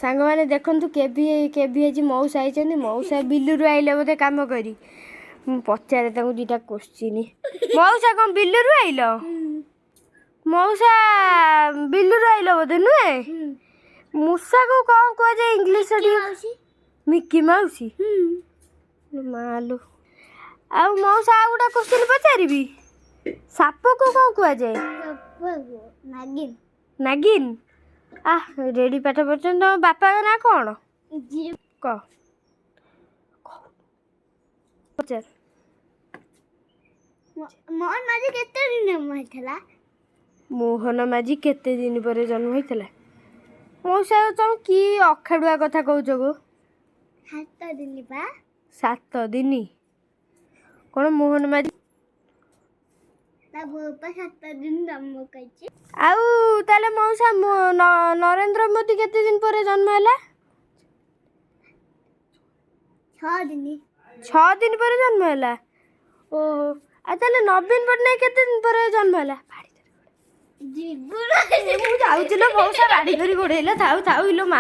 ସାଙ୍ଗମାନେ ଦେଖନ୍ତୁ କେବି ଆଜି ମଉସା ଆଇଛନ୍ତି। ମଉସା ବିଲରୁ ଆଇଲେ ବୋଧେ କାମ କରି। ମୁଁ ପଚାରେ ତାଙ୍କୁ ଦୁଇଟା କୋଶ୍ଚିନ୍। ମଉସା କ'ଣ ବିଲରୁ ଆଇଲ? ମଉସା ବିଲରୁ ଆଇଲ ବୋଧେ ନୁହେଁ? ମୂଷାକୁ କ'ଣ କୁହାଯାଏ ଇଂଲିଶରେ? ମିକି ମାଉସୀ। ମାଲୁ। ଆଉ ମଉସା ଆଉ ଗୋଟେ କୋଶ୍ଚିନ୍ ପଚାରିବି। ସାପକୁ କ'ଣ କୁହାଯାଏ? ନାଗିନ୍। ରେଡି ପାଠ ପଢୁଛନ୍ତି। ତମ ବାପାଙ୍କ ନାଁ କ'ଣ? କହ। ପଚାର। ମୋହନ ମାଝୀ କେତେ ଦିନ ପରେ ଜନ୍ମ ହେଇଥିଲା? ମଉସା ତମେ କି ଅଖାଡୁଆ କଥା କହୁଛ ଗୋ? 7 ଦିନ ବା। 7 ଦିନ? କ'ଣ ମୋହନ ମାଝୀ ତା ବାପା 7 ଦିନ ଜନ୍ମ କରିଛି। ଆଉ ତାହେଲେ ମଉସା ନରେନ୍ଦ୍ର ମୋଦି କେତେ ଦିନ ପରେ ଜନ୍ମ ହେଲା? 6 ଦିନ। 6 ଦିନ ପରେ ଜନ୍ମ ହେଲା। ଓହୋ। ଆଉ ତାହେଲେ ନବୀନ ପଟ୍ଟନାୟକ କେତେ ଦିନ ପରେ ଜନ୍ମ ହେଲା? ମୁଁ ଯାଉଛି ଲୋ ମଉସା ବାଡ଼ି ଧରି ଗୋଡ଼େଇଲା। ଥାଉ ଇଲୋ ମା।